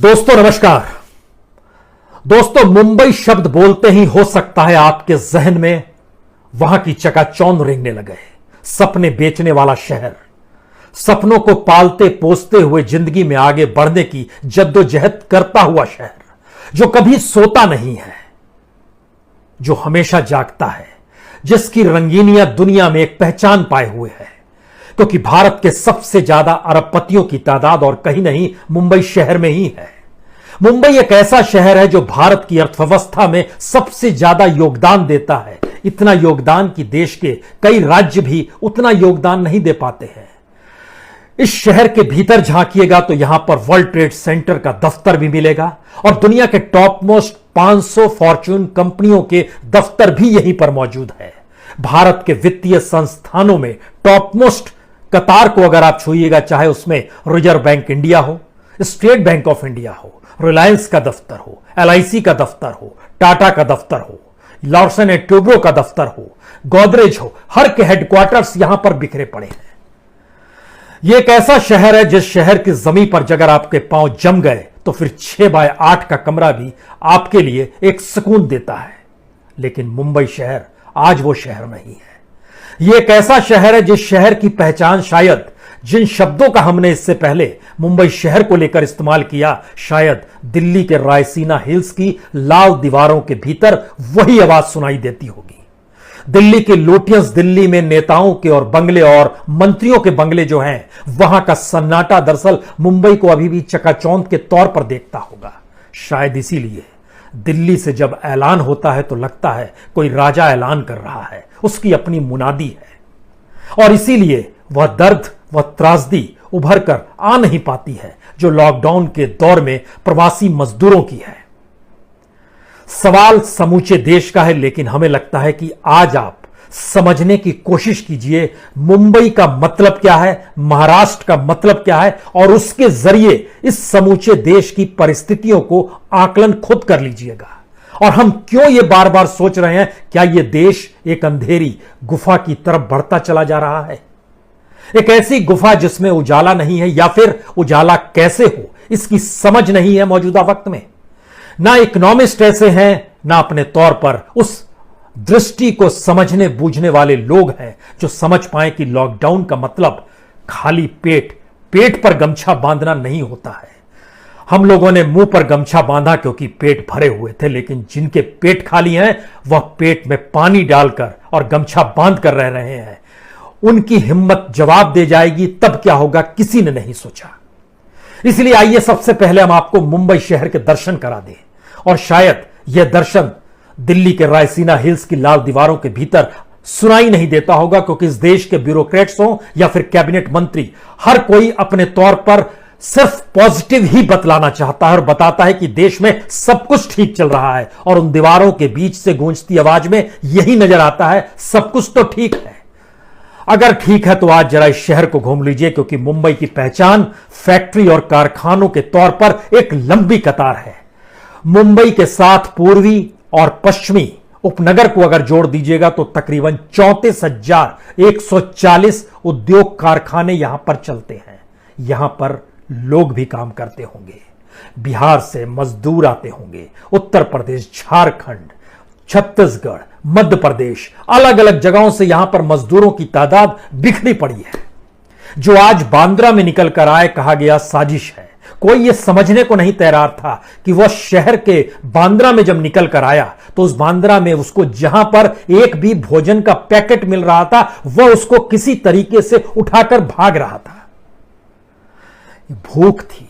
दोस्तों नमस्कार। दोस्तों, मुंबई शब्द बोलते ही हो सकता है आपके जहन में वहां की चकाचौंध रेंगने लगे। सपने बेचने वाला शहर, सपनों को पालते पोसते हुए जिंदगी में आगे बढ़ने की जद्दोजहद करता हुआ शहर, जो कभी सोता नहीं है, जो हमेशा जागता है, जिसकी रंगीनियां दुनिया में एक पहचान पाए हुए है, क्योंकि भारत के सबसे ज्यादा अरबपतियों की तादाद और कहीं नहीं मुंबई शहर में ही है। मुंबई एक ऐसा शहर है जो भारत की अर्थव्यवस्था में सबसे ज्यादा योगदान देता है। इतना योगदान कि देश के कई राज्य भी उतना योगदान नहीं दे पाते हैं। इस शहर के भीतर झांकिएगा तो यहां पर वर्ल्ड ट्रेड सेंटर का दफ्तर भी मिलेगा और दुनिया के टॉप मोस्ट 500 फॉर्च्यून कंपनियों के दफ्तर भी यहीं पर मौजूद है। भारत के वित्तीय संस्थानों में टॉप मोस्ट कतार को अगर आप छूइएगा, चाहे उसमें रिजर्व बैंक इंडिया हो, स्टेट बैंक ऑफ इंडिया हो, रिलायंस का दफ्तर हो, LIC का दफ्तर हो, टाटा का दफ्तर हो, लॉर्सन एंड टूब्रो का दफ्तर हो, गोदरेज हो, हर के हेडक्वार्टर्स यहां पर बिखरे पड़े हैं। यह एक ऐसा शहर है जिस शहर की जमीन पर अगर आपके पांव जम गए तो फिर 6 बाय 8 का कमरा भी आपके लिए एक सुकून देता है। लेकिन मुंबई शहर आज वो शहर नहीं है। यह एक ऐसा शहर है जिस शहर की पहचान शायद जिन शब्दों का हमने इससे पहले मुंबई शहर को लेकर इस्तेमाल किया, शायद दिल्ली के रायसीना हिल्स की लाल दीवारों के भीतर वही आवाज सुनाई देती होगी। दिल्ली के लोटियंस दिल्ली में नेताओं के और बंगले और मंत्रियों के बंगले जो हैं, वहां का सन्नाटा दरअसल मुंबई को अभी भी चकाचौंध के तौर पर देखता होगा। शायद इसीलिए दिल्ली से जब ऐलान होता है तो लगता है कोई राजा ऐलान कर रहा है, उसकी अपनी मुनादी है। और इसीलिए वह दर्द, वह त्रासदी उभर कर आ नहीं पाती है जो लॉकडाउन के दौर में प्रवासी मजदूरों की है। सवाल समूचे देश का है, लेकिन हमें लगता है कि आज आप समझने की कोशिश कीजिए मुंबई का मतलब क्या है, महाराष्ट्र का मतलब क्या है, और उसके जरिए इस समूचे देश की परिस्थितियों को आकलन खुद कर लीजिएगा। और हम क्यों ये बार बार सोच रहे हैं, क्या यह देश एक अंधेरी गुफा की तरफ बढ़ता चला जा रहा है? एक ऐसी गुफा जिसमें उजाला नहीं है, या फिर उजाला कैसे हो इसकी समझ नहीं है मौजूदा वक्त में। ना इकोनॉमिस्ट ऐसे हैं, ना अपने तौर पर उस दृष्टि को समझने बूझने वाले लोग हैं जो समझ पाए कि लॉकडाउन का मतलब खाली पेट पर गमछा बांधना नहीं होता है। हम लोगों ने मुंह पर गमछा बांधा क्योंकि पेट भरे हुए थे, लेकिन जिनके पेट खाली हैं वह पेट में पानी डालकर और गमछा बांध कर रह रहे हैं। उनकी हिम्मत जवाब दे जाएगी तब क्या होगा, किसी ने नहीं सोचा। इसलिए आइए सबसे पहले हम आपको मुंबई शहर के दर्शन करा दें। और शायद यह दर्शन दिल्ली के रायसीना हिल्स की लाल दीवारों के भीतर सुनाई नहीं देता होगा, क्योंकि इस देश के ब्यूरोक्रेट्स हों या फिर कैबिनेट मंत्री, हर कोई अपने तौर पर सिर्फ पॉजिटिव ही बतलाना चाहता है और बताता है कि देश में सब कुछ ठीक चल रहा है। और उन दीवारों के बीच से गूंजती आवाज में यही नजर आता है, सब कुछ तो ठीक है। अगर ठीक है तो आज जरा इस शहर को घूम लीजिए, क्योंकि मुंबई की पहचान फैक्ट्री और कारखानों के तौर पर एक लंबी कतार है। मुंबई के साथ पूर्वी और पश्चिमी उपनगर को अगर जोड़ दीजिएगा तो तकरीबन 34,140 उद्योग कारखाने यहां पर चलते हैं। यहां पर लोग भी काम करते होंगे, बिहार से मजदूर आते होंगे, उत्तर प्रदेश, झारखंड, छत्तीसगढ़, मध्य प्रदेश, अलग अलग जगहों से यहां पर मजदूरों की तादाद बिखरी पड़ी है। जो आज बांद्रा में निकल कर आए, कहा गया साजिश है। कोई यह समझने को नहीं तैयार था कि वह शहर के बांद्रा में जब निकल कर आया तो उस बांद्रा में उसको जहां पर एक भी भोजन का पैकेट मिल रहा था वह उसको किसी तरीके से उठाकर भाग रहा था। भूख थी,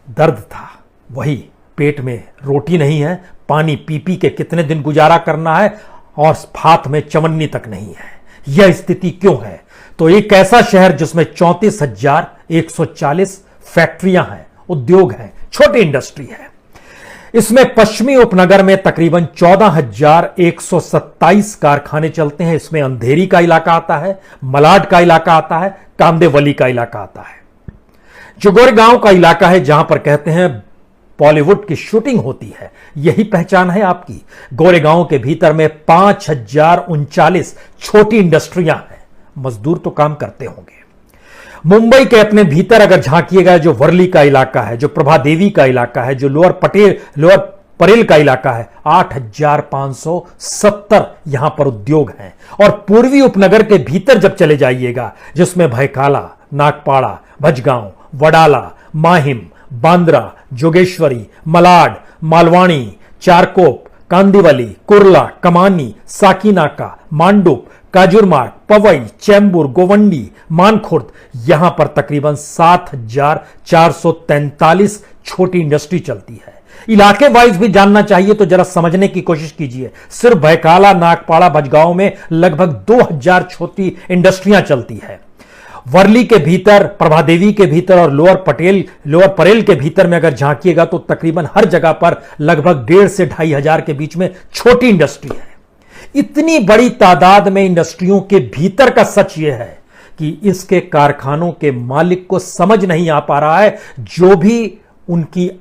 दर्द था, वही पेट में रोटी नहीं है, पानी पी पी के कितने दिन गुजारा करना है, और हाथ में चवन्नी तक नहीं है। यह स्थिति क्यों है? तो एक ऐसा शहर जिसमें 34,140 फैक्ट्रियां हैं, उद्योग हैं, छोटी इंडस्ट्री है। इसमें पश्चिमी उपनगर में तकरीबन 14,127 कारखाने चलते हैं। इसमें अंधेरी का इलाका आता है, मलाड का इलाका आता है, कांदेवली का इलाका आता है, जो गोरेगांव का इलाका है जहां पर कहते हैं बॉलीवुड की शूटिंग होती है। यही पहचान है आपकी। गोरेगांव के भीतर में 5,039 छोटी इंडस्ट्रियां हैं। मजदूर तो काम करते होंगे। मुंबई के अपने भीतर अगर झांकिएगा, जो वर्ली का इलाका है, जो प्रभा देवी का इलाका है, जो लोअर परेल का इलाका है, 8,570 यहां पर उद्योग हैं। और पूर्वी उपनगर के भीतर जब चले जाइएगा, जिसमें भयकाला, नागपाड़ा, भजगांव, वडाला, माहिम, बांद्रा, जोगेश्वरी, मलाड, मालवाणी, चारकोप, कांदिवली, कुर्ला, कमानी, साकीनाका, मांडुप, काजुरमार्ग, पवई, चैम्बूर, गोवंडी, मानखुर्द, यहां पर तकरीबन 7,443 छोटी इंडस्ट्री चलती है। इलाके वाइज भी जानना चाहिए तो जरा समझने की कोशिश कीजिए। सिर्फ भयकाला, नागपाड़ा, भजगांव में लगभग 2,000 छोटी इंडस्ट्रियां चलती है। वर्ली के भीतर, प्रभादेवी के भीतर और लोअर परेल के भीतर में अगर झांकिएगा तो तकरीबन हर जगह पर लगभग 1,500 से 2,500 के बीच में छोटी इंडस्ट्री है। इतनी बड़ी तादाद में इंडस्ट्रियों के भीतर का सच यह है कि इसके कारखानों के मालिक को समझ नहीं आ पा रहा है, जो भी उनकी